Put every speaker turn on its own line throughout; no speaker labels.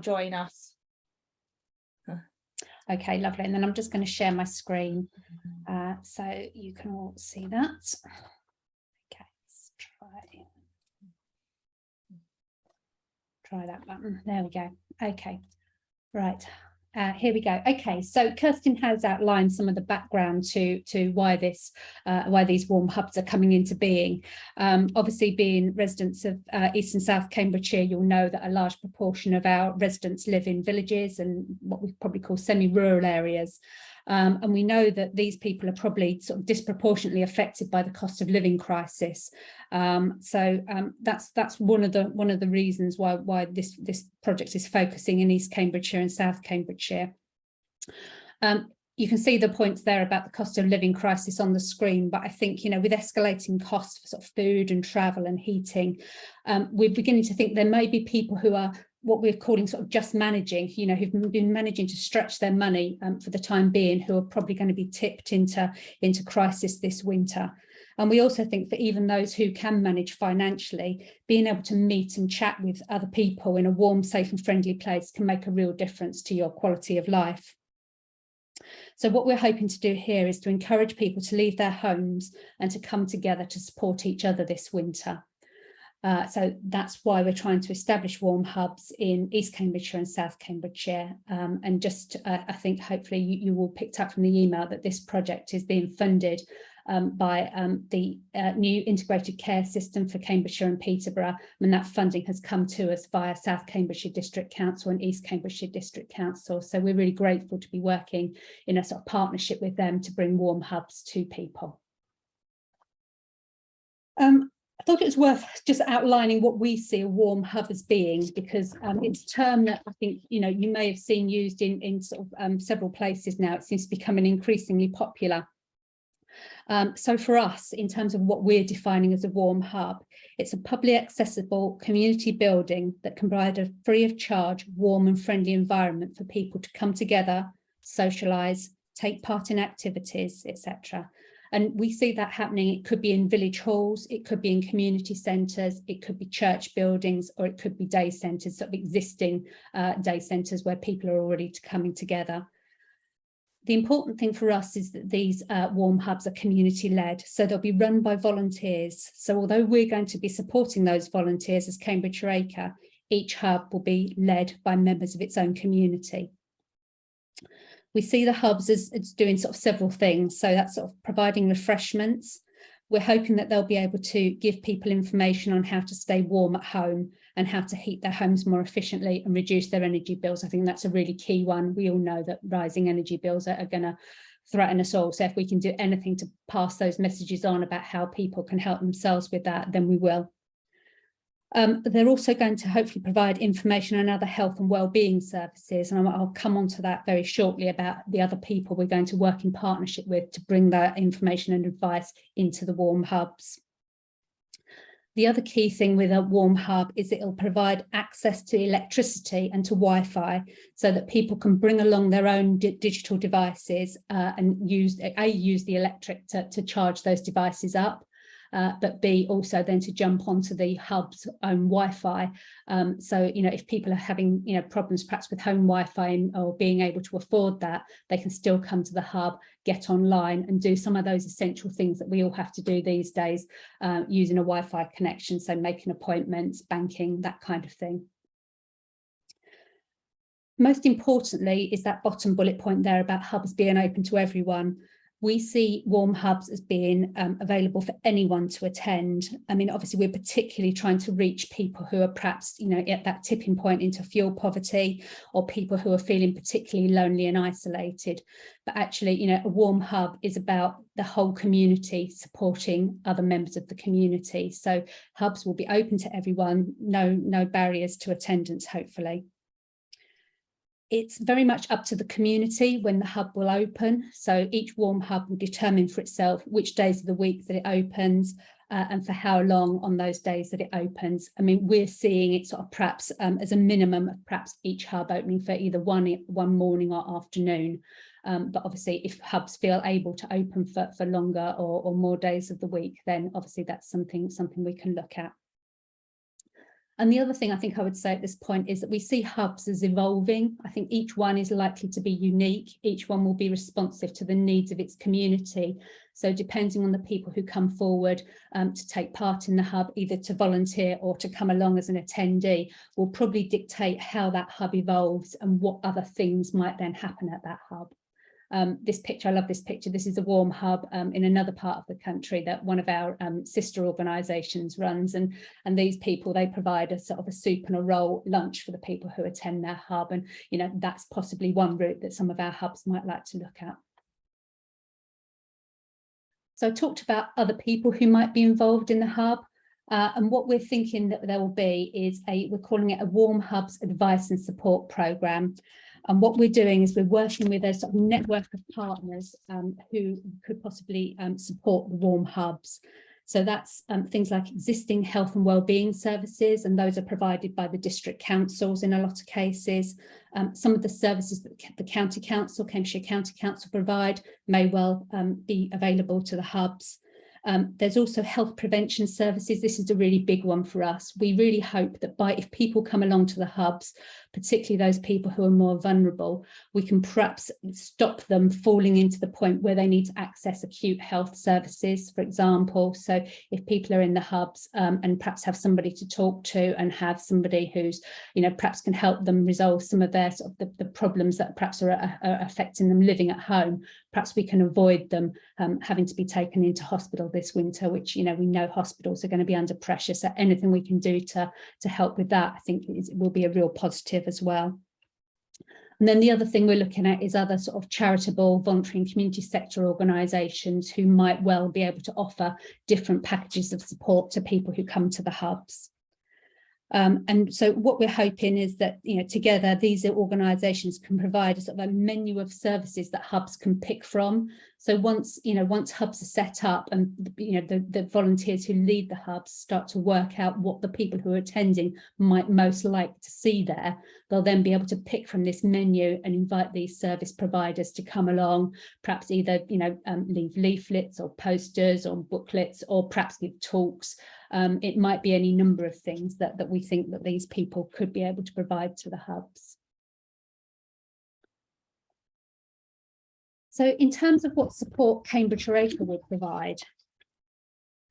join us.
Okay, lovely. And then I'm just going to share my screen so you can all see that. Okay, let's try that button. There we go. Okay, right. Here we go. Okay, so Kirsten has outlined some of the background to why these warm hubs are coming into being. Obviously, being residents of East and South Cambridgeshire, you'll know that a large proportion of our residents live in villages and what we probably call semi-rural areas. And we know that these people are probably sort of disproportionately affected by the cost of living crisis. So that's one of the reasons why this project is focusing in East Cambridgeshire and South Cambridgeshire. You can see the points there about the cost of living crisis on the screen, but I think, you know, with escalating costs for sort of food and travel and heating, we're beginning to think there may be people who are what we're calling sort of just managing, you know, who've been managing to stretch their money for the time being, who are probably going to be tipped into crisis this winter. And we also think that even those who can manage financially, being able to meet and chat with other people in a warm, safe and friendly place can make a real difference to your quality of life. So what we're hoping to do here is to encourage people to leave their homes and to come together to support each other this winter. So that's why we're trying to establish warm hubs in East Cambridgeshire and South Cambridgeshire. And just I think hopefully you all picked up from the email that this project is being funded by the new integrated care system for Cambridgeshire and Peterborough, and that funding has come to us via South Cambridgeshire District Council and East Cambridgeshire District Council. So we're really grateful to be working in a sort of partnership with them to bring warm hubs to people. I thought it was worth just outlining what we see a warm hub as being, because it's a term that I think, you know, you may have seen used in sort of several places now. It seems to be becoming increasingly popular. So for us, in terms of what we're defining as a warm hub, it's a publicly accessible community building that can provide a free of charge, warm and friendly environment for people to come together, socialise, take part in activities, etc. And we see that happening. It could be in village halls, it could be in community centres, it could be church buildings, or it could be day centres, sort of existing day centres where people are already coming together. The important thing for us is that these warm hubs are community led, so they'll be run by volunteers. So although we're going to be supporting those volunteers as Cambridgeshire ACRE, each hub will be led by members of its own community. We see the hubs as doing sort of several things. So that's sort of providing refreshments. We're hoping that they'll be able to give people information on how to stay warm at home and how to heat their homes more efficiently and reduce their energy bills. I think that's a really key one. We all know that rising energy bills are going to threaten us all. So if we can do anything to pass those messages on about how people can help themselves with that, then we will. They're also going to hopefully provide information on other health and wellbeing services, and I'll come on to that very shortly about the other people we're going to work in partnership with to bring that information and advice into the warm hubs. The other key thing with a warm hub is it'll provide access to electricity and to Wi-Fi so that people can bring along their own digital devices and use the electric to charge those devices up. But B, also then to jump onto the hub's own Wi-Fi. So, you know, if people are having, you know, problems perhaps with home Wi-Fi or being able to afford that, they can still come to the hub, get online and do some of those essential things that we all have to do these days using a Wi-Fi connection. So making appointments, banking, that kind of thing. Most importantly is that bottom bullet point there about hubs being open to everyone. We see warm hubs as being available for anyone to attend. I mean, obviously, we're particularly trying to reach people who are perhaps, you know, at that tipping point into fuel poverty, or people who are feeling particularly lonely and isolated. But actually, you know, a warm hub is about the whole community supporting other members of the community. So hubs will be open to everyone, no barriers to attendance, hopefully. It's very much up to the community when the hub will open. So each warm hub will determine for itself which days of the week that it opens and for how long on those days that it opens. I mean, we're seeing it sort of perhaps as a minimum of perhaps each hub opening for either one morning or afternoon. But obviously, if hubs feel able to open for longer or more days of the week, then obviously that's something we can look at. And the other thing I think I would say at this point is that we see hubs as evolving. I think each one is likely to be unique. Each one will be responsive to the needs of its community. So depending on the people who come forward to take part in the hub, either to volunteer or to come along as an attendee, will probably dictate how that hub evolves and what other things might then happen at that hub. This picture, I love this picture. This is a warm hub in another part of the country that one of our sister organisations runs, and these people, they provide a sort of a soup and a roll lunch for the people who attend their hub, and you know, that's possibly one route that some of our hubs might like to look at. So I talked about other people who might be involved in the hub. And what we're thinking that there will be is we're calling it a Warm Hubs Advice and Support Programme. And what we're doing is we're working with a sort of network of partners who could possibly support the warm hubs. So that's things like existing health and wellbeing services, and those are provided by the district councils in a lot of cases. Some of the services that the county council, Cambridgeshire County Council provide may well be available to the hubs. There's also health prevention services. This is a really big one for us. We really hope that if people come along to the hubs, particularly those people who are more vulnerable, we can perhaps stop them falling into the point where they need to access acute health services, for example. So if people are in the hubs and perhaps have somebody to talk to and have somebody who's, you know, perhaps can help them resolve some of their sort of the problems that perhaps are affecting them living at home, perhaps we can avoid them having to be taken into hospital this winter, which, you know, we know hospitals are going to be under pressure. So anything we can do to help with that, I think will be a real positive as well. And then the other thing we're looking at is other sort of charitable, voluntary and community sector organisations who might well be able to offer different packages of support to people who come to the hubs. And so what we're hoping is that, you know, together these organisations can provide a sort of a menu of services that hubs can pick from. So once hubs are set up and, you know, the volunteers who lead the hubs start to work out what the people who are attending might most like to see there, they'll then be able to pick from this menu and invite these service providers to come along, perhaps either, you know, leave leaflets or posters or booklets, or perhaps give talks. It might be any number of things that we think that these people could be able to provide to the hubs. So in terms of what support Cambridgeshire ACRE will provide,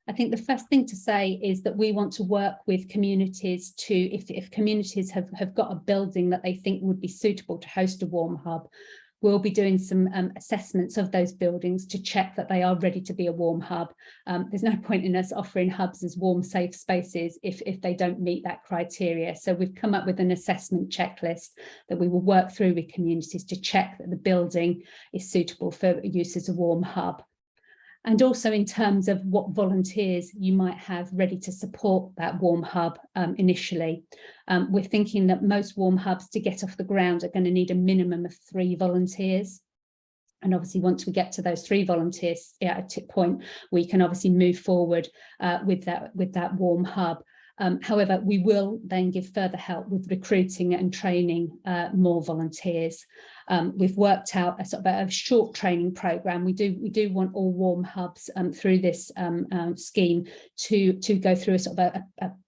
I think the first thing to say is that we want to work with communities to, if communities have got a building that they think would be suitable to host a warm hub, we'll be doing some assessments of those buildings to check that they are ready to be a warm hub. There's no point in us offering hubs as warm, safe spaces if they don't meet that criteria. So we've come up with an assessment checklist that we will work through with communities to check that the building is suitable for use as a warm hub. And also in terms of what volunteers you might have ready to support that warm hub initially. We're thinking that most warm hubs to get off the ground are going to need a minimum of 3 volunteers. And obviously once we get to those 3 volunteers at a point, we can obviously move forward with that warm hub. However, we will then give further help with recruiting and training more volunteers. We've worked out a sort of a short training programme. We do want all warm hubs through this scheme to go through a sort of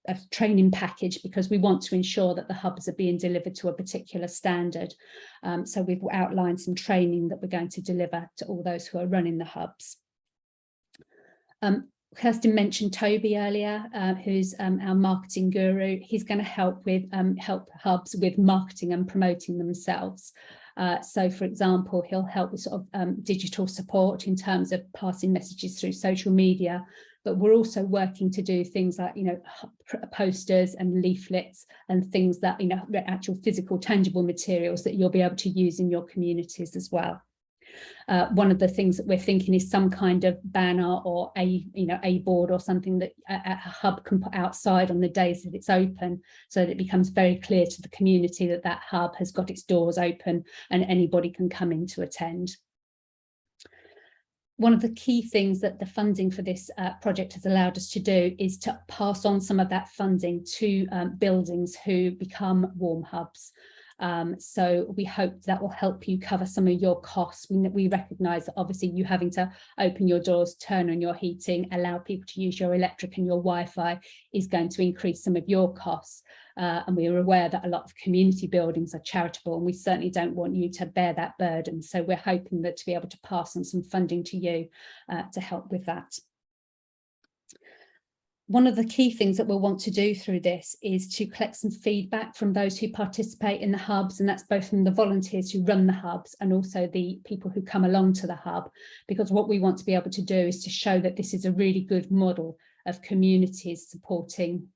a training package, because we want to ensure that the hubs are being delivered to a particular standard. So we've outlined some training that we're going to deliver to all those who are running the hubs. Kirsten mentioned Toby earlier, who's our marketing guru. He's going to help hubs with marketing and promoting themselves. So, for example, he'll help with sort of digital support in terms of passing messages through social media. But we're also working to do things like, you know, posters and leaflets and things that, you know, actual physical, tangible materials that you'll be able to use in your communities as well. One of the things that we're thinking is some kind of banner or a board or something that a hub can put outside on the days that it's open, so that it becomes very clear to the community that that hub has got its doors open and anybody can come in to attend. One of the key things that the funding for this project has allowed us to do is to pass on some of that funding to buildings who become warm hubs. So we hope that will help you cover some of your costs. We recognise that obviously you having to open your doors, turn on your heating, allow people to use your electric and your Wi-Fi is going to increase some of your costs. And we are aware that a lot of community buildings are charitable, and we certainly don't want you to bear that burden. So we're hoping that to be able to pass on some funding to you to help with that. One of the key things that we'll want to do through this is to collect some feedback from those who participate in the hubs, and that's both from the volunteers who run the hubs and also the people who come along to the hub, because what we want to be able to do is to show that this is a really good model of communities supporting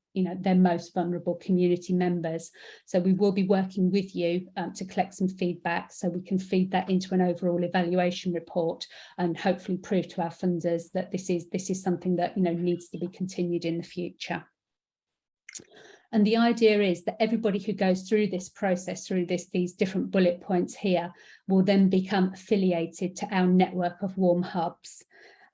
their most vulnerable community members. So we will be working with you to collect some feedback so we can feed that into an overall evaluation report and hopefully prove to our funders that this is something that needs to be continued in the future. And the idea is that everybody who goes through this process, through these different bullet points here, will then become affiliated to our network of warm hubs.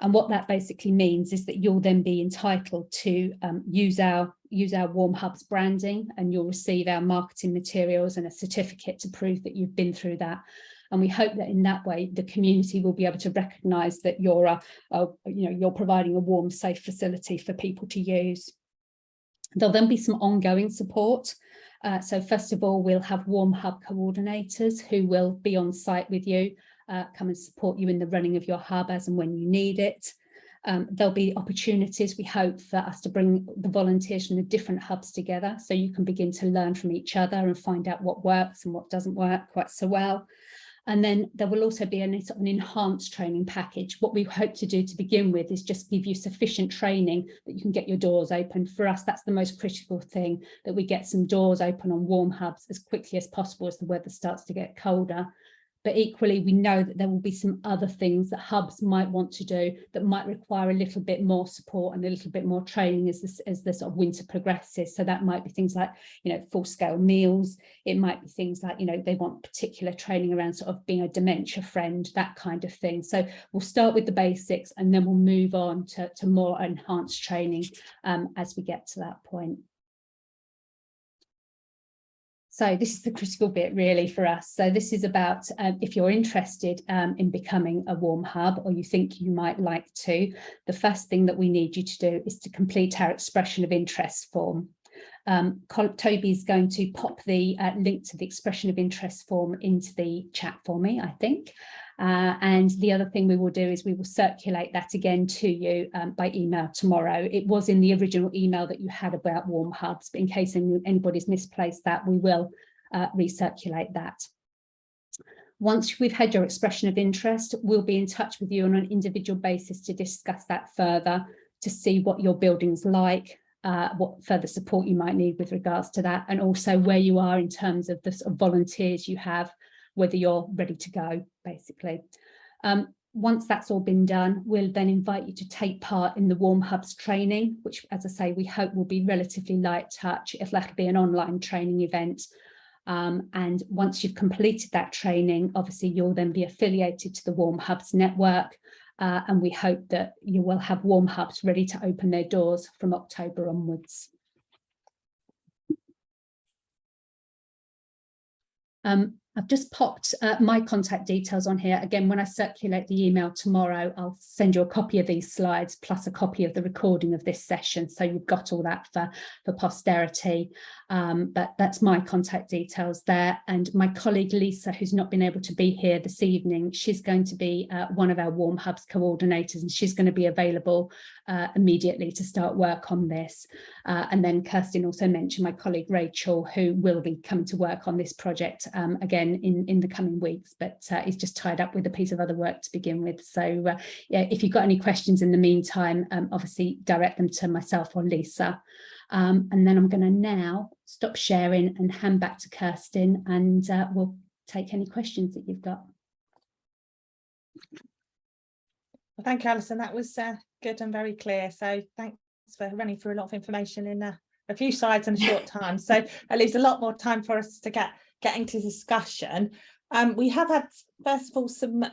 And what that basically means is that you'll then be entitled to use our Warm Hubs branding, and you'll receive our marketing materials and a certificate to prove that you've been through that. And we hope that in that way, the community will be able to recognise that you're providing a warm, safe facility for people to use. There'll then be some ongoing support. So first of all, we'll have Warm Hub coordinators who will be on site with you, come and support you in the running of your hub as and when you need it. There'll be opportunities, we hope, for us to bring the volunteers from the different hubs together so you can begin to learn from each other and find out what works and what doesn't work quite so well. And then there will also be an enhanced training package. What we hope to do to begin with is just give you sufficient training that you can get your doors open. For us, that's the most critical thing, that we get some doors open on warm hubs as quickly as possible as the weather starts to get colder. But equally, we know that there will be some other things that hubs might want to do that might require a little bit more support and a little bit more training as the sort of winter progresses. So that might be things like, full-scale meals. It might be things like, they want particular training around sort of being a dementia friend, that kind of thing. So we'll start with the basics and then we'll move on to more enhanced training as we get to that point. So this is the critical bit really for us. So this is about if you're interested in becoming a warm hub, or you think you might like to, the first thing that we need you to do is to complete our expression of interest form. Toby's going to pop the link to the expression of interest form into the chat for me, I think. And the other thing we will do is we will circulate that again to you by email tomorrow. It was in the original email that you had about warm hubs, but in case anybody's misplaced that, we will recirculate that. Once we've had your expression of interest, we'll be in touch with you on an individual basis to discuss that further, to see what your building's like, what further support you might need with regards to that, and also where you are in terms of the sort of volunteers you have, whether you're ready to go, basically. Once that's all been done, we'll then invite you to take part in the Warm Hubs training, which, as I say, we hope will be relatively light touch. That'll be an online training event. And once you've completed that training, obviously you'll then be affiliated to the Warm Hubs network. And we hope that you will have Warm Hubs ready to open their doors from October onwards. I've just popped my contact details on here. Again, when I circulate the email tomorrow, I'll send you a copy of these slides plus a copy of the recording of this session. So you've got all that for posterity. But that's my contact details there. And my colleague Lisa, who's not been able to be here this evening, she's going to be one of our Warm Hubs coordinators, and she's going to be available immediately to start work on this. And then Kirsten also mentioned my colleague Rachel, who will be coming to work on this project again in the coming weeks, but is just tied up with a piece of other work to begin with. So yeah, if you've got any questions in the meantime, obviously direct them to myself or Lisa. And then I'm going to now stop sharing and hand back to Kirsten, and we'll take any questions that you've got.
Well, thank you, Alison. That was good and very clear. So thanks for running through a lot of information in a few slides in a short time. So that leaves a lot more time for us to get into discussion. We have had, first of all, some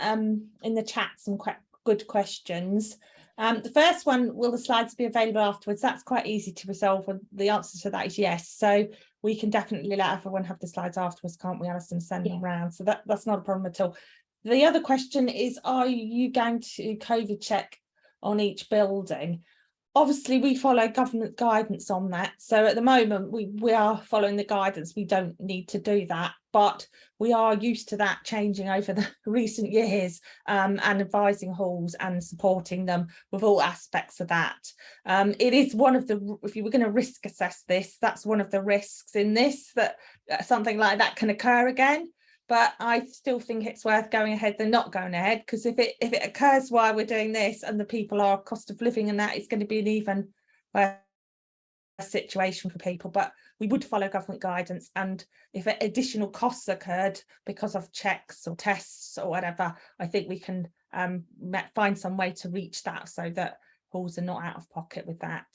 in the chat, some quite good questions. The first one, will the slides be available afterwards? That's quite easy to resolve, and the answer to that is yes. So we can definitely let everyone have the slides afterwards, can't we, Alison? Send them round. So that's not a problem at all. The other question is, are you going to COVID check on each building? Obviously, we follow government guidance on that. So at the moment, we are following the guidance. We don't need to do that, but we are used to that changing over the recent years, and advising halls and supporting them with all aspects of that. It is one of the, if you were going to risk assess this, that's one of the risks in this, that something like that can occur again. But I still think it's worth going ahead than not going ahead, because if it occurs while we're doing this and the people are cost of living and that, it's going to be an even worse situation for people. But we would follow government guidance, and if additional costs occurred because of checks or tests or whatever, I think we can find some way to reach that so that halls are not out of pocket with that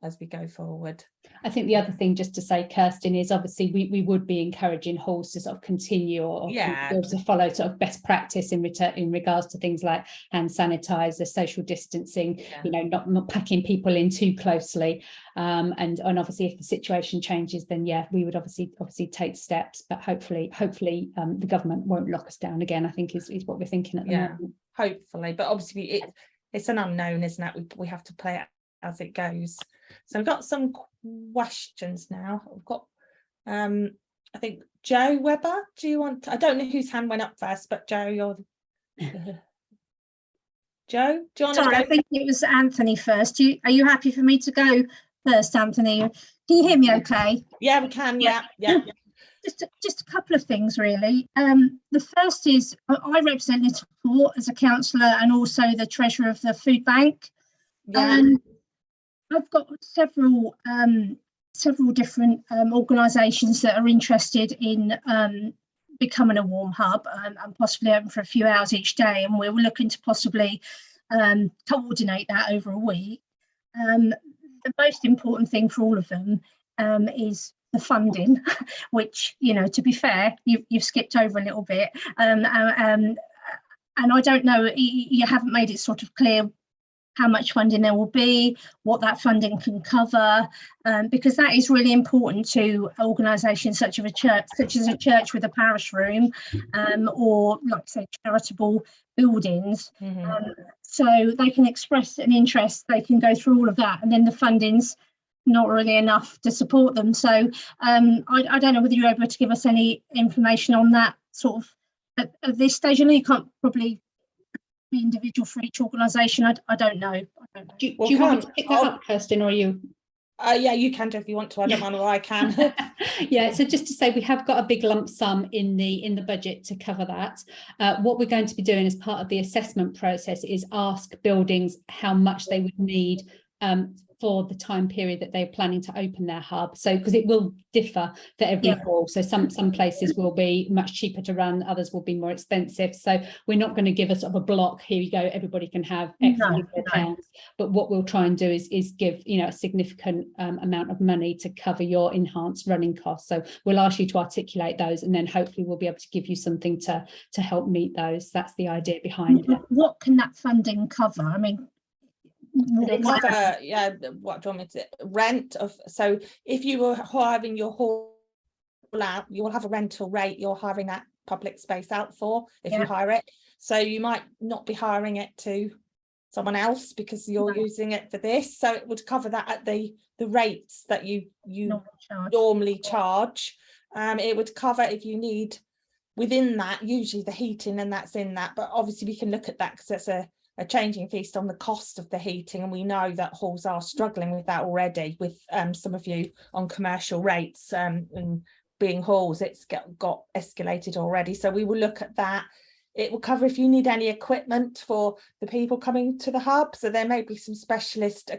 as we go forward.
I think the other thing just to say, Kirsten, is obviously we would be encouraging halls to sort of continue or to follow sort of best practice in regards to things like hand sanitizer, social distancing, you know, not packing people in too closely, and obviously if the situation changes, then we would obviously take steps, but hopefully the government won't lock us down again, I think is what we're thinking at the moment. Hopefully,
but obviously it's an unknown, isn't it? We have to play it as it goes. So we've got some questions now. We've got I think Joe Webber. Do you want I don't know whose hand went up first, but Joe, you're Joe, do you want
Sorry,
to go?
I think it was Anthony first. Are you happy for me to go first, Anthony? Can you hear me okay?
Yeah, we can. Yeah.
Just a couple of things, really. The first is I represent Little Port as a councillor and also the treasurer of the food bank. I've got several different organisations that are interested in becoming a warm hub and possibly open for a few hours each day, and we're looking to possibly coordinate that over a week. The most important thing for all of them is the funding, which, you know, to be fair, you've skipped over a little bit, and I don't know, you haven't made it sort of clear how much funding there will be, what that funding can cover, because that is really important to organisations such as a church with a parish room, or, like I say, charitable buildings. So they can express an interest, they can go through all of that, and then the funding's not really enough to support them. So I don't know whether you're able to give us any information on that sort of at this stage. I know you can't probably be individual for each organisation. I don't know.
Do you want me to pick that up, Kirsten, or are you?
Yeah, you can do if you want to. I don't mind, or I can.
Yeah, so just to say, we have got a big lump sum in the budget to cover that. What we're going to be doing as part of the assessment process is ask buildings how much they would need for the time period that they're planning to open their hub. So because it will differ for every hall, so some places will be much cheaper to run, others will be more expensive. So we're not going to give a sort of a block, here you go, everybody can have X pounds, but what we'll try and do is give, you know, a significant amount of money to cover your enhanced running costs. So we'll ask you to articulate those, and then hopefully we'll be able to give you something to help meet those. That's the idea behind it.
What can that funding cover? I mean,
what do you want me to rent of? So if you were hiring your hall out, you will have a rental rate you're hiring that public space out for if you hire it. So you might not be hiring it to someone else because you're using it for this. So it would cover that at the rates that you normally charge. It would cover if you need within that, usually the heating, and that's in that. But obviously we can look at that because it's a changing feast on the cost of the heating, and we know that halls are struggling with that already with some of you on commercial rates, and being halls, it's got escalated already. So we will look at that. It will cover if you need any equipment for the people coming to the hub. So there may be some specialist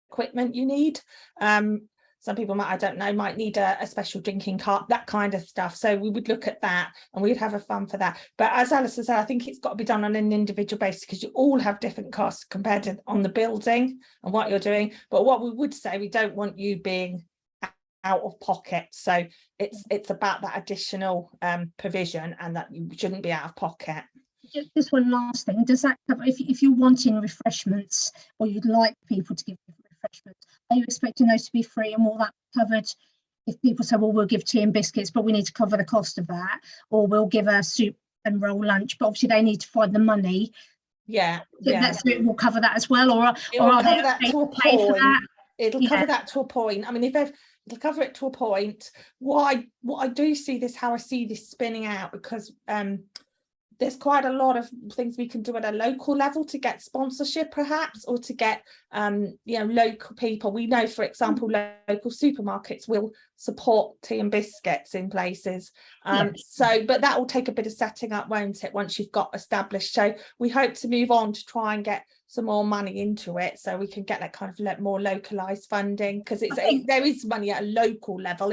equipment you need. Some people might, I don't know, might need a special drinking cart, that kind of stuff. So we would look at that and we'd have a fund for that. But as Alison said, I think it's got to be done on an individual basis because you all have different costs compared to on the building and what you're doing. But what we would say, we don't want you being out of pocket. So it's about that additional provision, and that you shouldn't be out of pocket.
Just one last thing. Does that cover if you're wanting refreshments, or you'd like people to give you refreshments, are you expecting those to be free, and all that covered if people say, well, we'll give tea and biscuits, but we need to cover the cost of that, or we'll give a soup and roll lunch, but obviously they need to find the money. That's it, will cover that as well, or are they okay to pay for that?
It'll cover that to a point. I mean, it'll cover it to a point. What I do see this, how I see this spinning out, because there's quite a lot of things we can do at a local level to get sponsorship, perhaps, or to get local people. We know, for example, local supermarkets will support tea and biscuits in places. But that will take a bit of setting up, won't it, once you've got established. So we hope to move on to try and get some more money into it, so we can get that kind of more localized funding, because there is money at a local level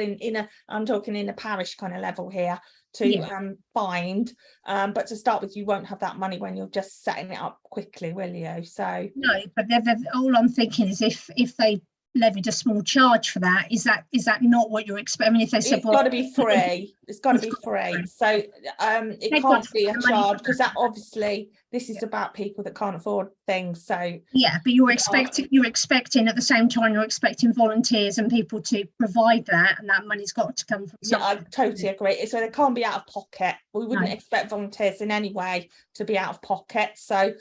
I'm talking in a parish kind of level here to find, but to start with, you won't have that money when you're just setting it up quickly, will you? So
no, but all I'm thinking is if they levied a small charge for that, is that not what you're expecting? I mean, if they said
it's got to be free, it's got to be free. So it can't be a charge, because that obviously this is about people that can't afford things. So
but you're expecting at the same time, you're expecting volunteers and people to provide that, and that money's got to come from somewhere.
I totally agree. So they can't be out of pocket. We wouldn't expect volunteers in any way to be out of pocket, so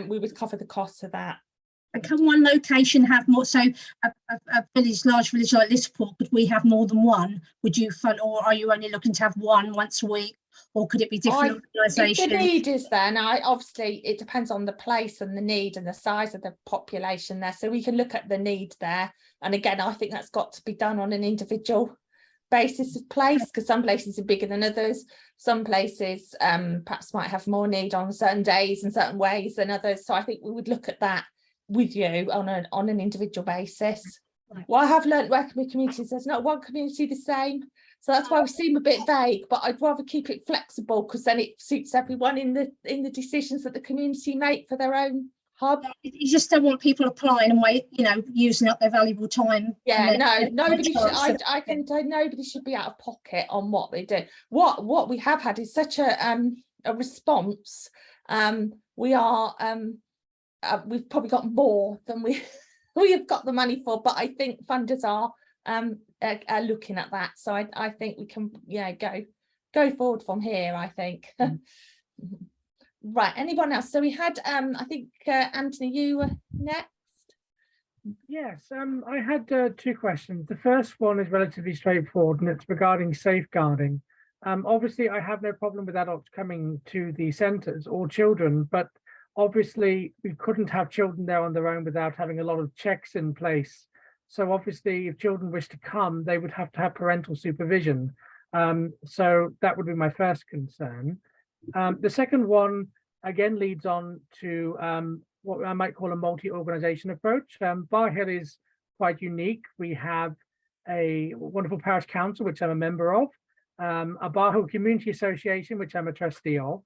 we would cover the cost of that.
And can one location have more? So a large village like Liverpool, could we have more than one? Would you fund, or are you only looking to have one once a week, or could it be different organisations?
If the need is there, now obviously it depends on the place and the need and the size of the population there. So we can look at the need there, and again, I think that's got to be done on an individual basis of place, because some places are bigger than others. Some places perhaps might have more need on certain days and certain ways than others. So I think we would look at that with you on an individual basis. What I have learned working with communities, there's not one community the same, so that's why we seem a bit vague, but I'd rather keep it flexible, because then it suits everyone in the decisions that the community make for their own hub.
You just don't want people applying and using up their valuable time.
Nobody should, I can tell nobody should be out of pocket on what they do. What we have had is such a response. We've probably got more than we have got the money for, but I think funders are looking at that. So I think we can go forward from here, I think. Right, anyone else? So we had I think Anthony, you were next.
Yes, I had two questions. The first one is relatively straightforward, and it's regarding safeguarding. Obviously I have no problem with adults coming to the centres or children, but obviously we couldn't have children there on their own without having a lot of checks in place. So obviously if children wish to come, they would have to have parental supervision. So that would be my first concern. The second one again leads on to what I might call a multi-organisation approach. Bar Hill is quite unique. We have a wonderful parish council, which I'm a member of, a Bar Hill Community Association, which I'm a trustee of,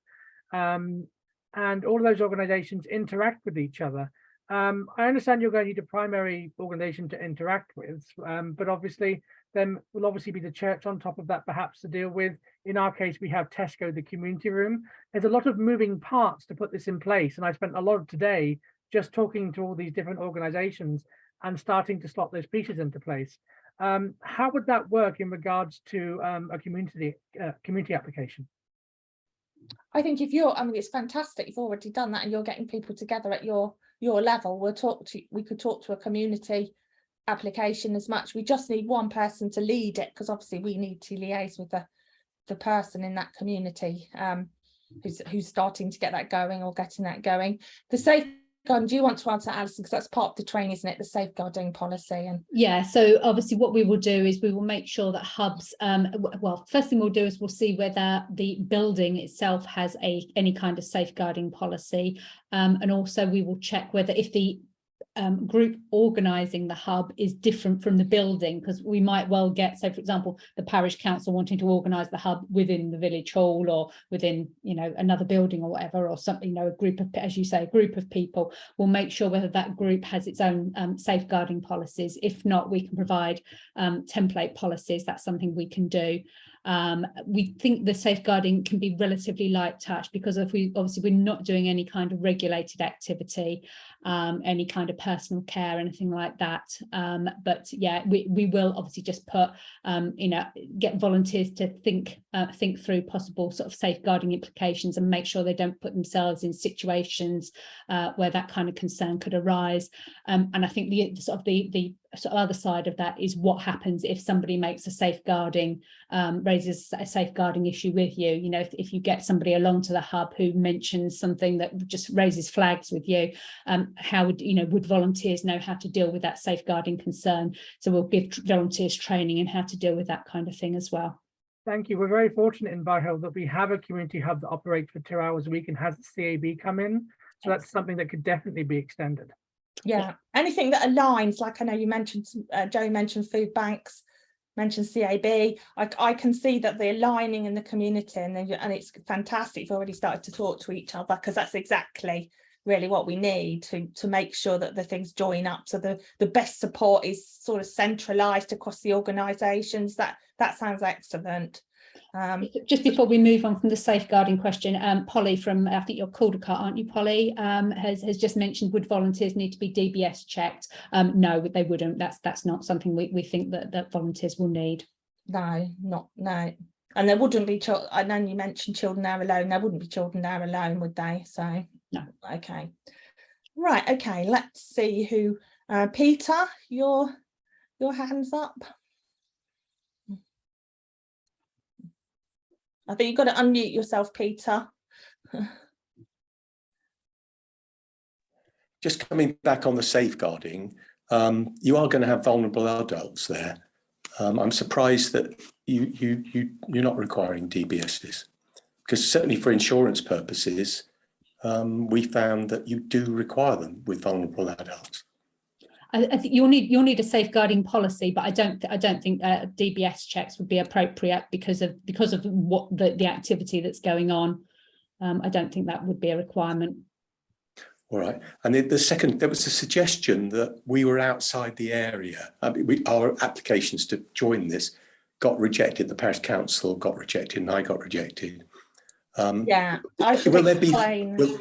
and all of those organizations interact with each other. I understand you're going to need a primary organization to interact with, but obviously then will obviously be the church on top of that, perhaps, to deal with. In our case, we have Tesco, the community room. There's a lot of moving parts to put this in place, and I spent a lot of today just talking to all these different organizations and starting to slot those pieces into place. How would that work in regards to a community application?
I think it's fantastic you've already done that and you're getting people together at your level. We could talk to a community application as much. We just need one person to lead it, because obviously we need to liaise with the person in that community who's starting to get that going or getting that going. The safeguarding, do you want to answer, Alison, because that's part of the training, isn't it, the safeguarding policy? And
so obviously what we will do is we will make sure that hubs, first thing we'll do is we'll see whether the building itself has any kind of safeguarding policy, and also we will check whether if the group organising the hub is different from the building, because we might well get, so for example, the parish council wanting to organise the hub within the village hall or within another building or whatever, or something, a group of, as you say, a group of people. We'll make sure whether that group has its own safeguarding policies. If not, we can provide template policies. That's something we can do. We think the safeguarding can be relatively light touch, because if we're not doing any kind of regulated activity, any kind of personal care, anything like that. But yeah, we will obviously just put, get volunteers to think through possible sort of safeguarding implications and make sure they don't put themselves in situations where that kind of concern could arise. And I think the sort of other side of that is what happens if somebody makes a safeguarding, raises a safeguarding issue with you. You know, if you get somebody along to the hub who mentions something that just raises flags with you, how would volunteers know how to deal with that safeguarding concern? So we'll give volunteers training in how to deal with that kind of thing as well.
Thank you. We're very fortunate in Bar Hill that we have a community hub that operates for 2 hours a week and has the CAB come in. So that's something that could definitely be extended.
Yeah, anything that aligns, like I know you mentioned, Joe mentioned food banks, mentioned CAB. I can see that the aligning in the community, and it's fantastic. We've already started to talk to each other, because that's exactly really what we need to make sure that the things join up. So the best support is sort of centralised across the organisations. That sounds excellent.
Just before we move on from the safeguarding question, Polly from, I think you're Caldecott, aren't you, Polly, has just mentioned, would volunteers need to be DBS checked? No, they wouldn't. That's not something we think that volunteers will need. No. And there wouldn't be, I know you mentioned children there alone, there wouldn't be children there alone, would they? So no. Okay. Right, okay, let's see who, Peter, your hand's up. I think you've got to unmute yourself, Peter.
Just coming back on the safeguarding, you are going to have vulnerable adults there. I'm surprised that you're not requiring DBSs, because certainly for insurance purposes, we found that you do require them with vulnerable adults.
I think you'll need a safeguarding policy, but I don't think DBS checks would be appropriate because of what the activity that's going on. I don't think that would be a requirement.
All right. And the second, there was a suggestion that we were outside the area. Our applications to join this got rejected. The parish council got rejected, and I got rejected.
Yeah, I should explain.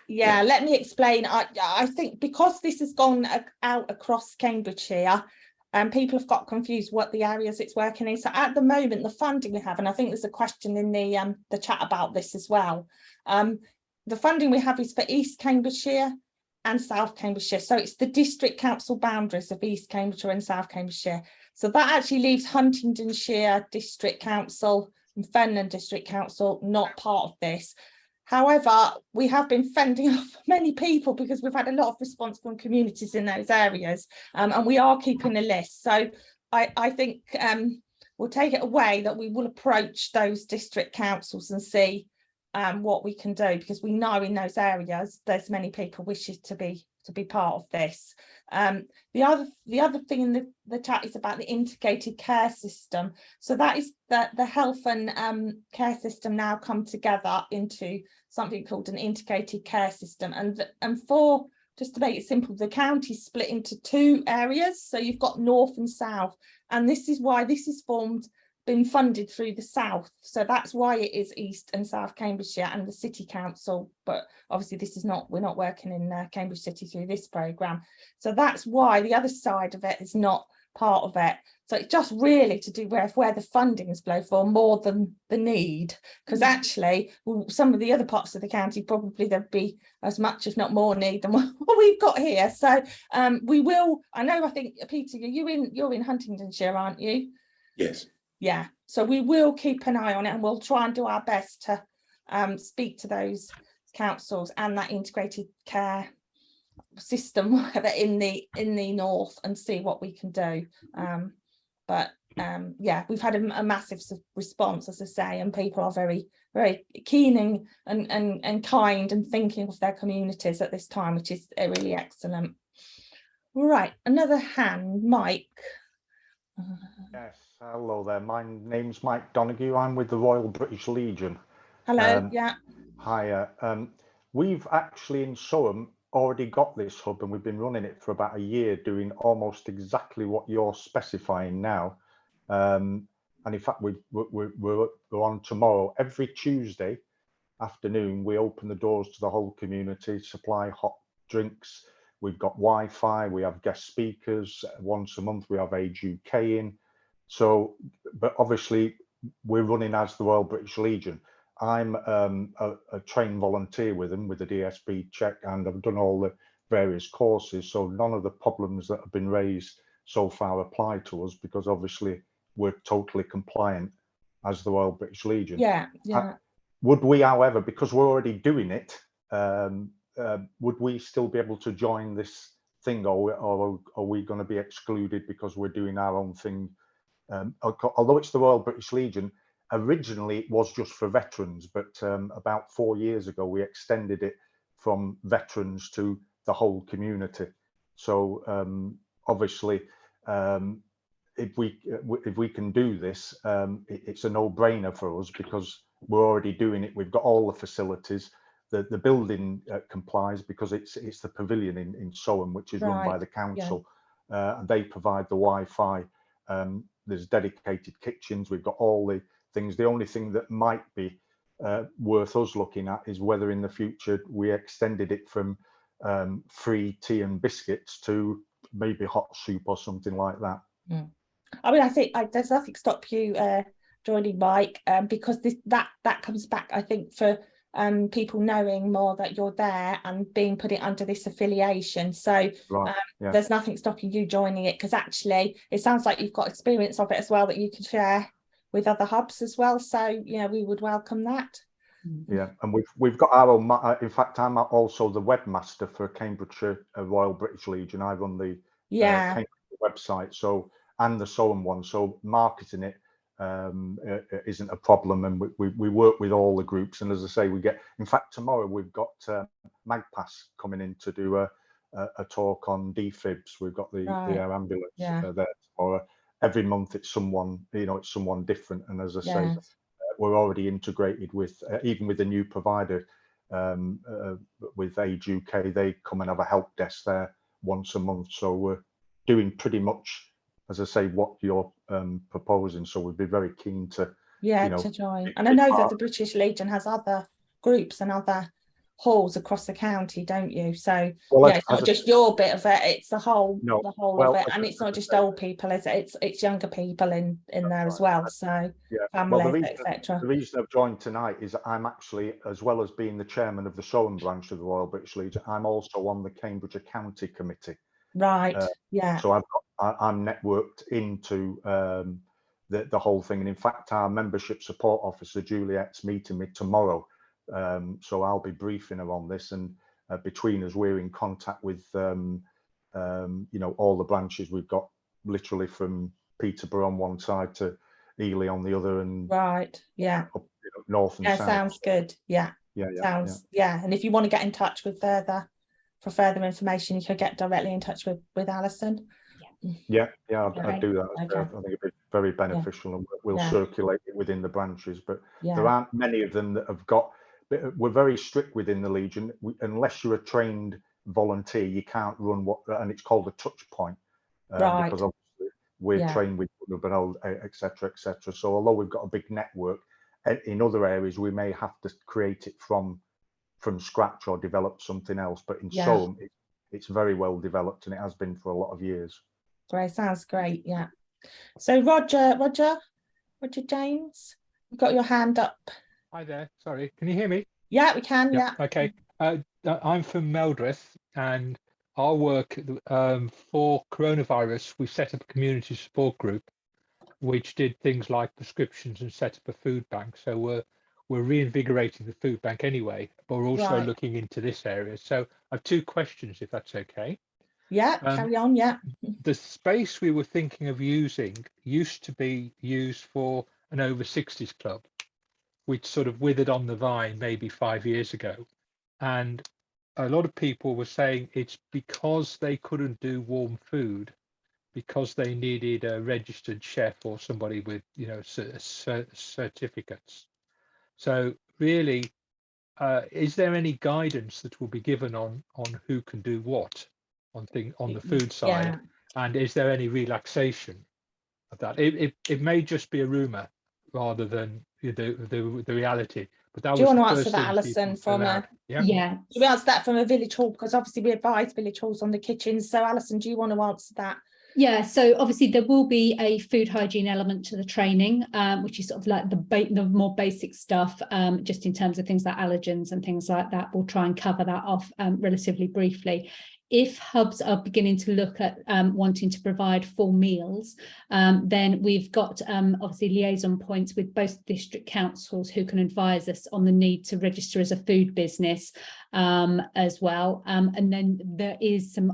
Yeah, let me explain. I think because this has gone out across Cambridgeshire, people have got confused what the areas it's working in. So at the moment, the funding we have, and I think there's a question in the chat about this as well. The funding we have is for East Cambridgeshire and South Cambridgeshire. So it's the district council boundaries of East Cambridgeshire and South Cambridgeshire. So that actually leaves Huntingdonshire District Council and Fenland District Council not part of this. However, we have been fending off many people because we've had a lot of response from communities in those areas, and we are keeping a list. So I think we'll take it away that we will approach those district councils and see what we can do, because we know in those areas there's many people wishing to be part of this. The other thing in the chat is about the integrated care system. So that is that the health and care system now come together into something called an integrated care system, and for, just to make it simple, the county is split into two areas. So you've got north and south, and this is why this is been funded through the south. So that's why it is East and South Cambridgeshire and the City Council, but obviously this is not, we're not working in Cambridge City through this programme. So that's why the other side of it is not part of it. So it's just really to do with where the funding is flow for more than the need, because actually some of the other parts of the county probably there'd be as much if not more need than what we've got here. So we will, I think Peter, you're in Huntingdonshire, aren't you?
Yes. Yeah,
so we will keep an eye on it, and we'll try and do our best to speak to those councils and that integrated care system in the north and see what we can do. Yeah, we've had a massive response, as I say, and people are very, very keen and kind and thinking of their communities at this time, which is really excellent. Right, another hand, Mike.
Yes, hello there. My name's Mike Donoghue. I'm with the Royal British Legion.
Hello, yeah.
Hiya. We've actually in Surham already got this hub, and we've been running it for about a year, doing almost exactly what you're specifying now. And in fact, we're on tomorrow. Every Tuesday afternoon, we open the doors to the whole community, supply hot drinks. We've got Wi-Fi, we have guest speakers. Once a month we have Age UK in. So, but obviously we're running as the Royal British Legion. I'm a trained volunteer with them with the DSB check, and I've done all the various courses. So none of the problems that have been raised so far apply to us, because obviously we're totally compliant as the Royal British Legion.
Yeah.
Would we, however, because we're already doing it, would we still be able to join this thing, or are we going to be excluded because we're doing our own thing? Although it's the Royal British Legion, originally it was just for veterans, but about 4 years ago we extended it from veterans to the whole community. So obviously, if we can do this, it's a no-brainer for us, because we're already doing it. We've got all the facilities. The building complies, because it's the pavilion in Soham, which is run by the council, and they provide the Wi-Fi. There's dedicated kitchens. We've got all the things. The only thing that might be worth us looking at is whether in the future we extended it from free tea and biscuits to maybe hot soup or something like that.
I mean, I think there's nothing stop you joining, Mike, because that comes back, I think, for people knowing more that you're there and being put it under this affiliation. So there's nothing stopping you joining it, because actually it sounds like you've got experience of it as well that you can share with other hubs as well. So we would welcome that.
Yeah, and we've got our own. In fact, I'm also the webmaster for Cambridgeshire Royal British Legion. I run the Cambridge website, so, and the Soham one. So marketing it isn't a problem, and we work with all the groups. And as I say, we get. In fact, tomorrow we've got Magpass coming in to do a talk on defibs. We've got the air ambulance there tomorrow. Every month it's someone, it's someone different. And as I say, we're already integrated with, even with the new provider, with Age UK, they come and have a help desk there once a month. So we're doing pretty much, as I say, what you're proposing. So we'd be very keen to,
to join. And I know that the British Legion has other groups and other halls across the county, don't you? So it's not just your bit of it, it's the whole of it, and it's not just old people, is it? It's younger people in there as well. So families, etc.
The reason I've joined tonight is I'm actually, as well as being the chairman of the Soham branch of the Royal British Legion, I'm also on the Cambridgeshire County Committee. So I'm networked into the whole thing, and in fact our membership support officer Juliet's meeting me tomorrow. So I'll be briefing her on this, and between us we're in contact with all the branches. We've got literally from Peterborough on one side to Ely on the other, and up, north and south.
Sounds good. And if you want to get in touch with for further information, you could get directly in touch with Alison.
I'd do that. I think it'd be very beneficial, and we'll circulate it within the branches, but there aren't many of them that have got. We're very strict within the Legion. Unless you're a trained volunteer, you can't run and it's called a touch point, because obviously we're trained with etc. So although we've got a big network, in other areas we may have to create it from scratch or develop something else. But in Soham, it's very well developed, and it has been for a lot of years.
Great, sounds great. Yeah. So Roger James, you've got your hand up.
Hi there. Sorry, can you hear me?
Yeah, we can. Yeah.
Okay. I'm from Meldreth, and our work for coronavirus, we set up a community support group, which did things like prescriptions and set up a food bank. So we're reinvigorating the food bank anyway, but we're also looking into this area. So I have two questions, if that's okay.
Yeah, carry on. Yeah.
The space we were thinking of using used to be used for an over 60s club, which sort of withered on the vine maybe 5 years ago. And a lot of people were saying it's because they couldn't do warm food, because they needed a registered chef or somebody with, certificates. So really, is there any guidance that will be given on who can do what on the food side? And is there any relaxation of that? It may just be a rumor, rather than the reality. But that
Do you
was
want
the
to answer
first
that,
thing
Alison,
people
from
allowed.
a
Yeah.
Yeah.
do we answer that from a village hall? Because obviously we advise village halls on the kitchens. So Alison, do you want to answer that?
Yeah, so obviously there will be a food hygiene element to the training, which is sort of like the more basic stuff, just in terms of things like allergens and things like that. We'll try and cover that off relatively briefly. If hubs are beginning to look at wanting to provide full meals, then we've got obviously liaison points with both district councils who can advise us on the need to register as a food business as well. And then there is some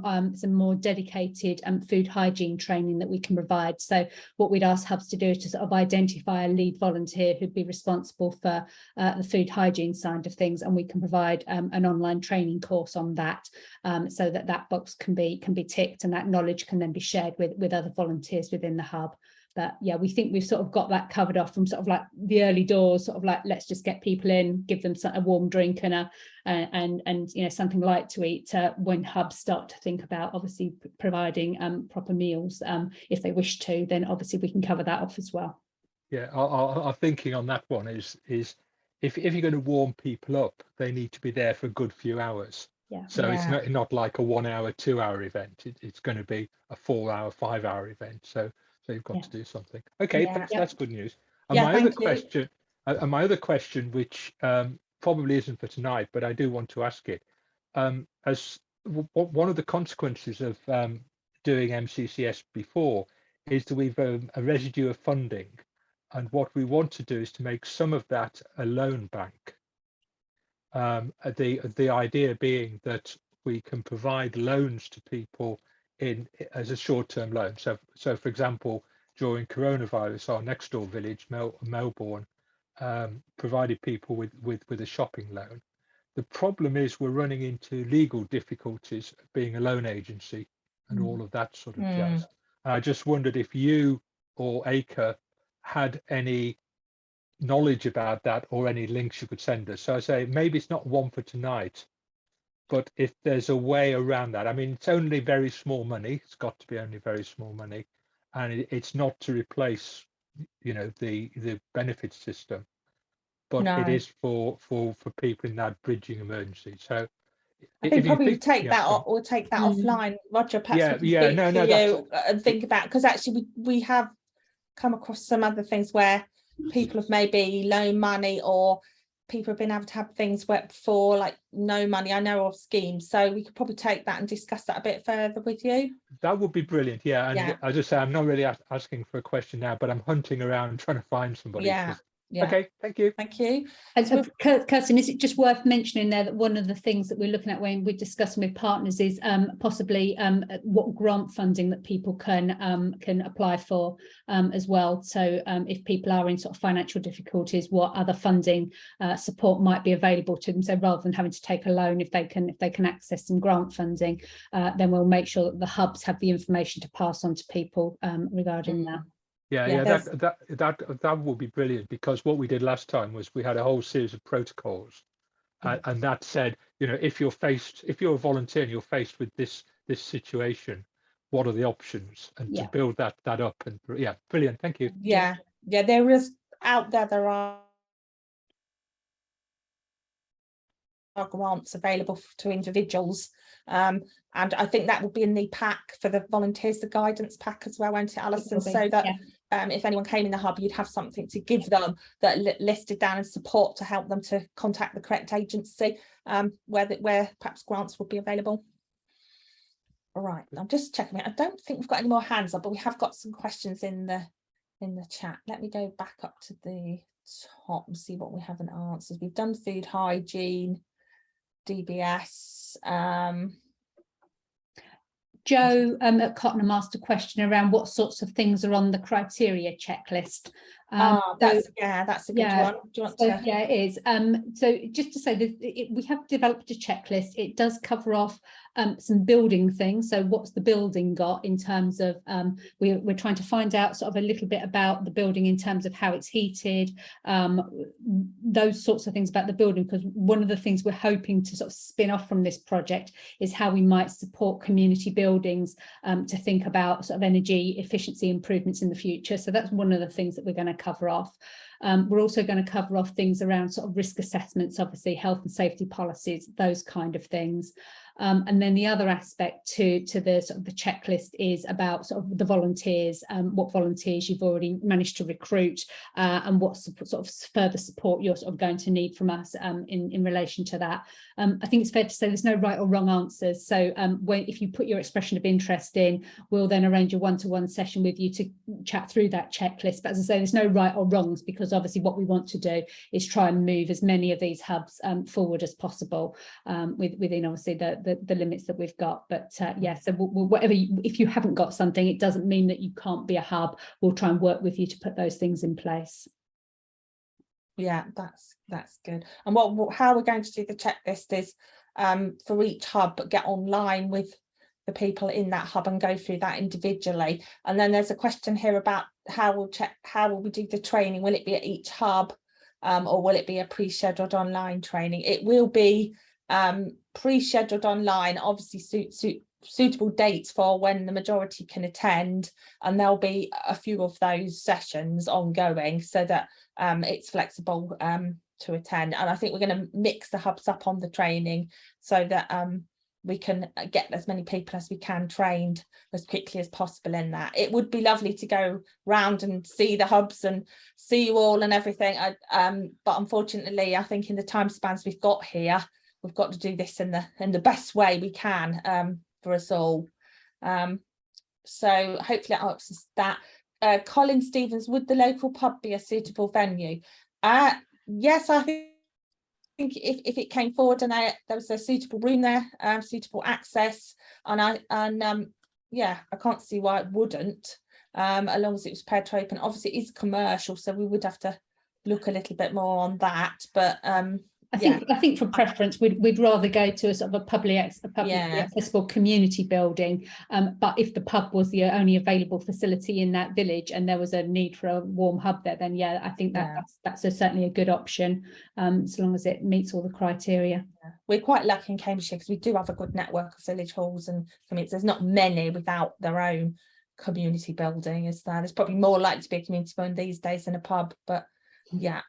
more dedicated food hygiene training that we can provide. So what we'd ask hubs to do is to sort of identify a lead volunteer who'd be responsible for the food hygiene side of things, and we can provide an online training course on that, so that box can be ticked, and that knowledge can then be shared with other volunteers within the hub. But yeah, we think we've sort of got that covered off from sort of like the early doors, sort of like, let's just get people in, give them a warm drink and you know, something light to eat, when hubs start to think about obviously providing proper meals, if they wish to, then obviously we can cover that off as well.
Yeah, our thinking on that one is if you're going to warm people up, they need to be there for a good few hours.
Yeah.
So
Yeah.
it's not like a 1 hour, 2 hour event. It's going to be a 4 hour, 5 hour event. So you've got
Yeah.
to do something. Okay,
Yeah.
that's good news. And
Yeah,
my other
thank you.
question, which probably isn't for tonight, but I do want to ask it, as one of the consequences of doing MCCS before is that we've a residue of funding, and what we want to do is to make some of that a loan bank. The idea being that we can provide loans to people as a short-term loan. So for example, during coronavirus, our next door village, Melbourne, provided people with a shopping loan. The problem is we're running into legal difficulties of being a loan agency and all of that sort of jazz. I just wondered if you or ACRE had any knowledge about that or any links you could send us. So I say maybe it's not one for tonight, but if there's a way around that. I mean, it's only very small money. It's got to be only very small money, and it's not to replace, you know, the benefit system, but
No.
it is for people in that bridging emergency. So
I think
if you
probably
think,
take
yeah,
that
go on.
or take that
Mm.
offline. Roger, perhaps
Yeah,
we can
yeah,
speak
no,
to
no,
you and think about, because actually we have come across some other things where people have maybe loaned money, or people have been able to have things work for like no money. I know of schemes, so we could probably take that and discuss that a bit further with you.
That would be brilliant. Yeah, and
Yeah.
I just say I'm not really asking for a question now, but I'm hunting around trying to find somebody.
Yeah. Yeah.
Okay, thank you.
Thank you.
And
So
Kirsten, is it just worth mentioning there that one of the things that we're looking at when we're discussing with partners is possibly what grant funding that people can apply for as well. So if people are in sort of financial difficulties, what other funding support might be available to them. So rather than having to take a loan, if they can access some grant funding, then we'll make sure that the hubs have the information to pass on to people regarding that.
Yeah,
Yeah,
that would be brilliant, because what we did last time was we had a whole series of protocols, and that said, you know, if you're a volunteer and you're faced with this situation, what are the options, and to build that up. And yeah, brilliant, thank you.
Yeah, there is out there are grants available to individuals, and I think that will be in the pack for the volunteers, the guidance pack as well, won't it, Alison? So that if anyone came in the hub, you'd have something to give them that listed down as support to help them to contact the correct agency, where perhaps grants would be available. All right, I'm just checking it. I don't think we've got any more hands up, but we have got some questions in the chat. Let me go back up to the top and see what we haven't answered. We've done food hygiene, DBS.
Joe at Cotton asked a question around what sorts of things are on the criteria checklist.
That's a good one. Do you want to?
Yeah, it is. So just to say that we have developed a checklist. It does cover off some building things. So what's the building got in terms of, we're trying to find out sort of a little bit about the building in terms of how it's heated, those sorts of things about the building, because one of the things we're hoping to sort of spin off from this project is how we might support community buildings to think about sort of energy efficiency improvements in the future. So that's one of the things that we're going to cover off. We're also going to cover off things around sort of risk assessments, obviously health and safety policies, those kind of things. And then the other aspect to the sort of the checklist is about sort of the volunteers, what volunteers you've already managed to recruit, and what sort of further support you're sort of going to need from us in relation to that. I think it's fair to say there's no right or wrong answers. So if you put your expression of interest in, we'll then arrange a one-to-one session with you to chat through that checklist. But as I say, there's no right or wrongs, because obviously what we want to do is try and move as many of these hubs forward as possible within obviously the limits that we've got. But yeah, so whatever, if you haven't got something, it doesn't mean that you can't be a hub. We'll try and work with you to put those things in place.
Yeah, that's good. And how we're going to do the checklist is for each hub, but get online with the people in that hub and go through that individually. And then there's a question here about how will we do the training? Will it be at each hub, or will it be a pre-scheduled online training? It will be pre-scheduled online, obviously suitable dates for when the majority can attend, and there'll be a few of those sessions ongoing so that it's flexible to attend. And I think we're going to mix the hubs up on the training so that we can get as many people as we can trained as quickly as possible in that. It would be lovely to go round and see the hubs and see you all and everything, but unfortunately I think in the time spans we've got here, we've got to do this in the best way we can for us all. So hopefully that answers that. Colin Stevens, would the local pub be a suitable venue? Yes, I think if it came forward and there was a suitable room there, suitable access, and yeah, I can't see why it wouldn't, as long as it was prepared to open. Obviously it is commercial, so we would have to look a little bit more on that, but
I think for preference we'd rather go to a sort of a publicly accessible community building, but if the pub was the only available facility in that village and there was a need for a warm hub there, then yeah, I think that's certainly a good option, as long as it meets all the criteria.
We're quite lucky in Cambridgeshire because we do have a good network of village halls and communities. There's not many without their own community building, is there? There's probably more likely to be a community building these days than a pub, but yeah.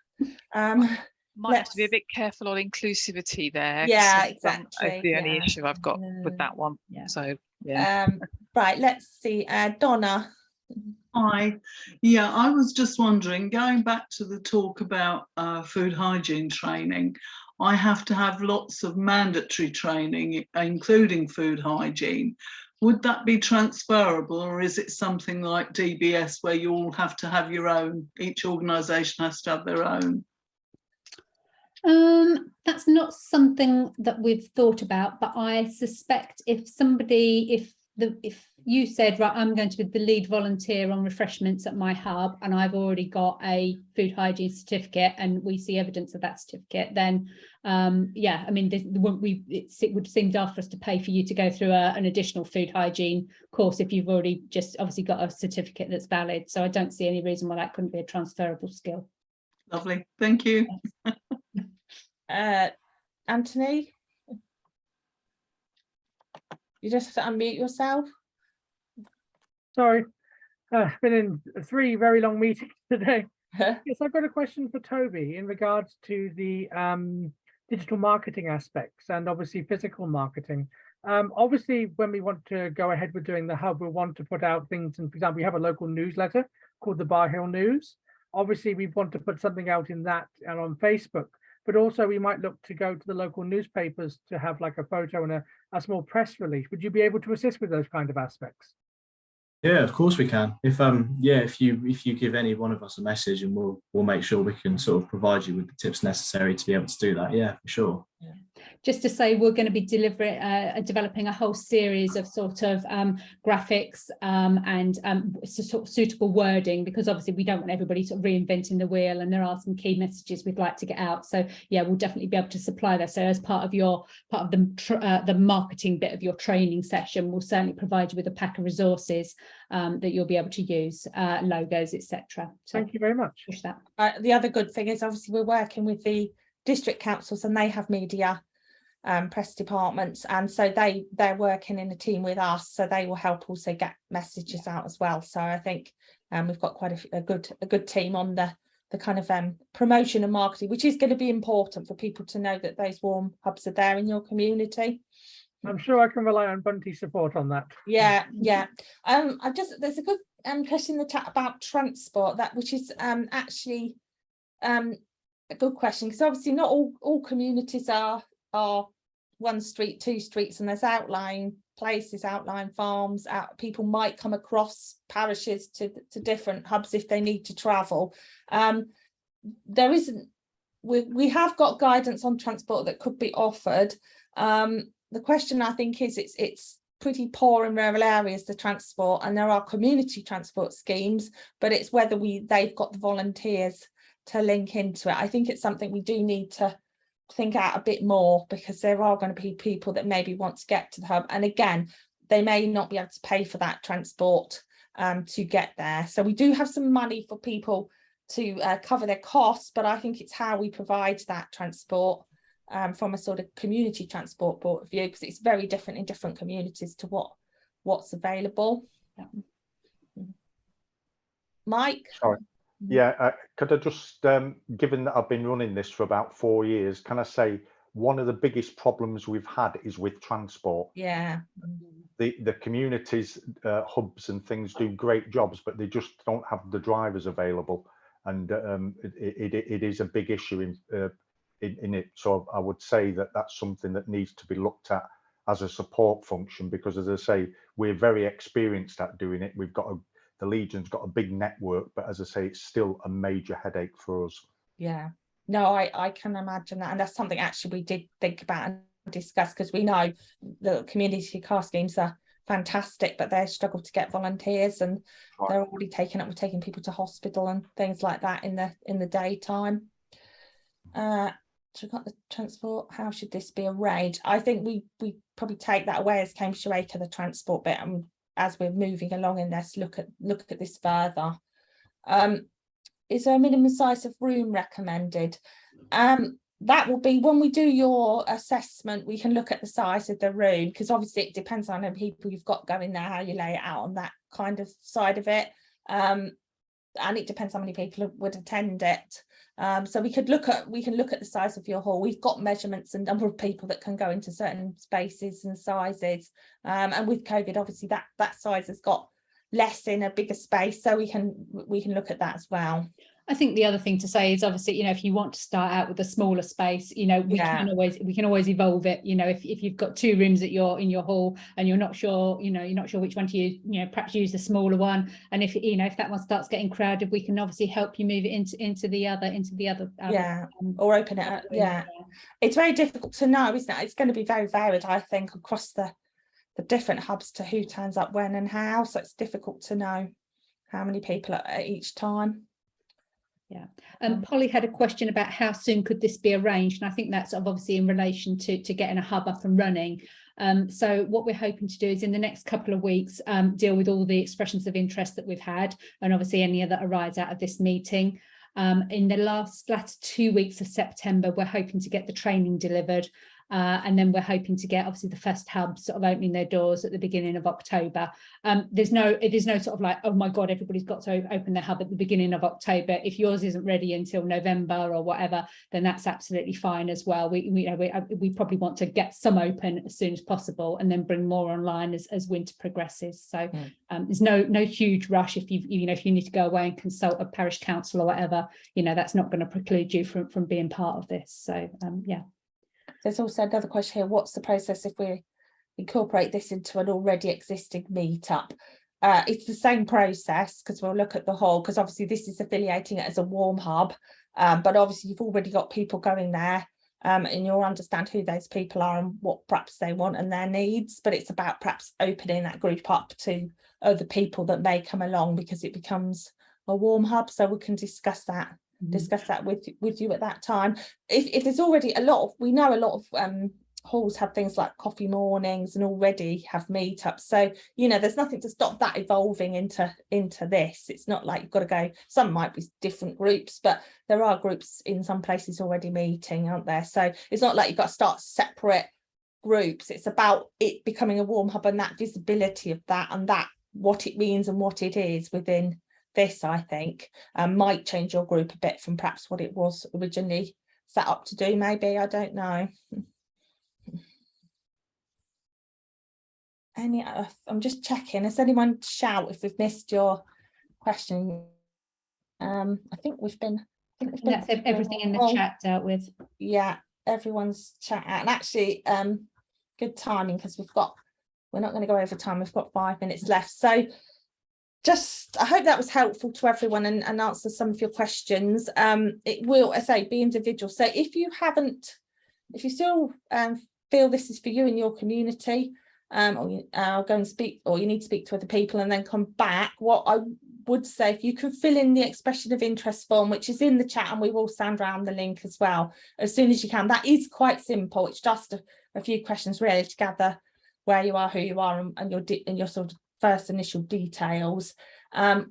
Might have to be a bit careful on inclusivity there.
Yeah, exactly.
That's the only issue I've got with that one.
Yeah.
So yeah.
Right, let's see. Donna.
Hi. Yeah, I was just wondering, going back to the talk about food hygiene training, I have to have lots of mandatory training, including food hygiene. Would that be transferable, or is it something like DBS where you all have to have your own, each organisation has to have their own?
That's not something that we've thought about, but I suspect if you said, right, I'm going to be the lead volunteer on refreshments at my hub and I've already got a food hygiene certificate and we see evidence of that certificate, then yeah, I mean, it would seem daft for us to pay for you to go through an additional food hygiene course if you've already just obviously got a certificate that's valid. So I don't see any reason why that couldn't be a transferable skill.
Lovely, thank you.
Anthony, you just have to unmute yourself.
Sorry, I've been in 3 very long meetings today. Yes, I've got a question for Toby in regards to the digital marketing aspects and obviously physical marketing. Obviously, when we want to go ahead with doing the hub, we want to put out things, and for example, we have a local newsletter called the Bar Hill News. Obviously, we want to put something out in that and on Facebook, but also we might look to go to the local newspapers to have like a photo and a small press release. Would you be able to assist with those kind of aspects?
Yeah, of course we can. If you give any one of us a message, and we'll make sure we can sort of provide you with the tips necessary to be able to do that. Yeah, for sure.
Yeah. Just to say, we're going to be developing a whole series of sort of graphics and sort of suitable wording, because obviously we don't want everybody sort of reinventing the wheel, and there are some key messages we'd like to get out. So yeah, we'll definitely be able to supply that. So as part of the marketing bit of your training session, we'll certainly provide you with a pack of resources that you'll be able to use, logos, etc. So
Thank you very much.
push that.
The other good thing is obviously we're working with the district councils, and they have media press departments, and so they're working in a team with us, so they will help also get messages out as well. So I think we've got quite a good team on the kind of promotion and marketing, which is going to be important for people to know that those warm hubs are there in your community.
I'm sure I can rely on Bunty's support on that.
Yeah. There's a good question in the chat about transport, which is actually a good question, because obviously not all communities are one street, two streets, and there's outlying places, outlying farms. People might come across parishes to different hubs if they need to travel. There isn't. We have got guidance on transport that could be offered. The question, I think, is it's pretty poor in rural areas, the transport, and there are community transport schemes, but it's whether they've got the volunteers to link into it. I think it's something we do need to think out a bit more, because there are going to be people that maybe want to get to the hub, and again, they may not be able to pay for that transport to get there. So we do have some money for people to cover their costs, but I think it's how we provide that transport from a sort of community transport point of view, because it's very different in different communities to what's available. Mike?
Sorry. Yeah, could I just, given that I've been running this for about 4 years, can I say one of the biggest problems we've had is with transport?
Yeah.
The communities, hubs and things do great jobs, but they just don't have the drivers available, and it is a big issue in it. So I would say that that's something that needs to be looked at as a support function, because as I say, we're very experienced at doing it. We've got the Legion's got a big network, but as I say, it's still a major headache for us.
Yeah, no, I can imagine that, and that's something actually we did think about and discuss, because we know the community car schemes are fantastic, but they struggle to get volunteers, and they're already taken up with taking people to hospital and things like that in the daytime. So we've got the transport. How should this be arranged? I think we probably take that away as Cambridgeshire ACRE, the transport bit, and as we're moving along in this, look at this further. Is there a minimum size of room recommended? That will be when we do your assessment, we can look at the size of the room, because obviously it depends on how many people you've got going there, how you lay it out on that kind of side of it. And it depends how many people would attend it. So we can look at the size of your hall. We've got measurements and number of people that can go into certain spaces and sizes. And with COVID, obviously that size has got less in a bigger space, so we can look at that as well.
I think the other thing to say is, obviously, if you want to start out with a smaller space, we can always evolve it. If you've got 2 rooms in your hall and you're not sure which one to use, perhaps use the smaller one. And if that one starts getting crowded, we can obviously help you move it into the other.
Or open it up. Yeah, it's very difficult to know, isn't it? It's going to be very varied, I think, across the different hubs to who turns up when and how. So it's difficult to know how many people at each time.
Yeah, Polly had a question about how soon could this be arranged, and I think that's obviously in relation to getting a hub up and running. So what we're hoping to do is in the next couple of weeks deal with all the expressions of interest that we've had, and obviously any that arise out of this meeting. In the latter 2 weeks of September, we're hoping to get the training delivered. And then we're hoping to get obviously the first hubs sort of opening their doors at the beginning of October. There's no sort of like, oh my God, everybody's got to open their hub at the beginning of October. If yours isn't ready until November or whatever, then that's absolutely fine as well. We probably want to get some open as soon as possible and then bring more online as winter progresses. So there's no huge rush. If you need to go away and consult a parish council or whatever, that's not going to preclude you from being part of this. So yeah.
There's also another question here. What's the process if we incorporate this into an already existing meetup? It's the same process, because we'll look at the whole, because obviously this is affiliating it as a warm hub, but obviously you've already got people going there. and you'll understand who those people are and what perhaps they want and their needs. But it's about perhaps opening that group up to other people that may come along, because it becomes a warm hub. So we can discuss that with you at that time. If there's already a lot of, we know a lot of halls have things like coffee mornings and already have meetups, so you know there's nothing to stop that evolving into this. It's not like you've got to go, some might be different groups, but there are groups in some places already meeting, aren't there? So it's not like you've got to start separate groups. It's about it becoming a warm hub and that visibility of that, and that what it means and what it is within this, I think, might change your group a bit from perhaps what it was originally set up to do. Maybe, I don't know. I'm just checking. Has anyone shout if we've missed your question? I think we've been.
That's everything in the chat dealt with.
Yeah, everyone's chat out, and actually, good timing, because we're not going to go over time. We've got 5 minutes left, so just I hope that was helpful to everyone and answer some of your questions. It will, as I say, be individual. So if you still feel this is for you in your community, or I'll go and speak, or you need to speak to other people and then come back, what I would say, if you can fill in the expression of interest form, which is in the chat, and we will send around the link as well as soon as you can. That is quite simple. It's just a few questions really to gather where you are, who you are, and your sort of first initial details.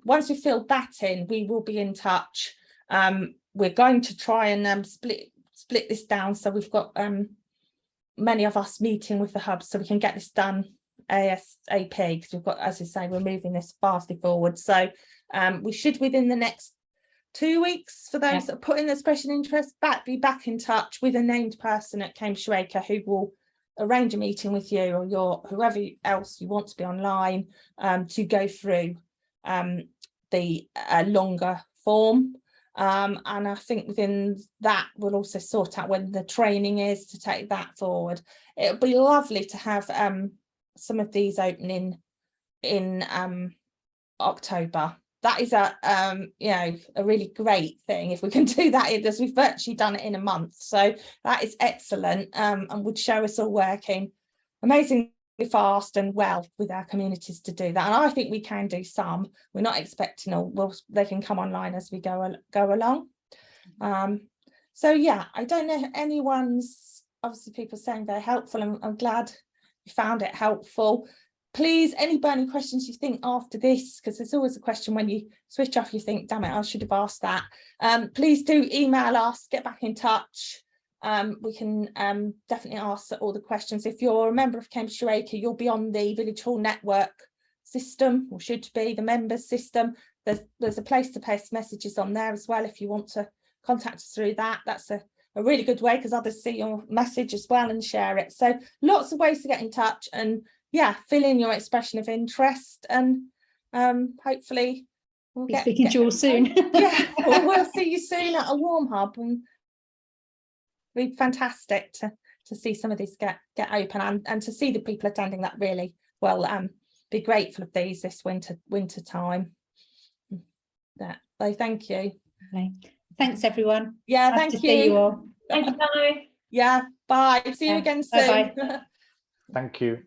Once we fill that in, we will be in touch. We're going to try and split this down, so we've got many of us meeting with the hubs so we can get this done ASAP, because we've got, as you say, we're moving this fastly forward. So we should, within the next 2 weeks, for those that put in the expression interest, be back in touch with a named person at Cambridgeshire ACRE who will arrange a meeting with you, or whoever else you want to be online, to go through the longer form. And I think within that we'll also sort out when the training is to take that forward. It'll be lovely to have some of these opening in October. That is a really great thing if we can do that, as we've virtually done it in a month. So that is excellent, and would show us all working amazingly fast and well with our communities to do that. And I think we can do some. We're not expecting they can come online as we go along. So yeah, I don't know if anyone's, obviously people saying they're helpful, and I'm glad you found it helpful. Please, any burning questions you think after this, because there's always a question when you switch off, you think, damn it, I should have asked that. Please do email us, get back in touch. We can definitely answer all the questions. If you're a member of Cambridgeshire ACRE, you'll be on the Village Hall Network system, or should be the members system. There's a place to post messages on there as well if you want to contact us through that. That's a really good way, because others see your message as well and share it. So lots of ways to get in touch, and yeah, fill in your expression of interest, and hopefully we'll
be speaking to you all soon.
Yeah, we'll see you soon at a warm hub, and it'll be fantastic to see some of these get open, and to see the people attending that really well. Be grateful of these this winter time. Yeah, so thank you.
Okay. Thanks everyone.
Yeah,
nice
thank
to
you.
See you all.
Bye. Yeah, bye. See you again soon.
Bye.
Thank you.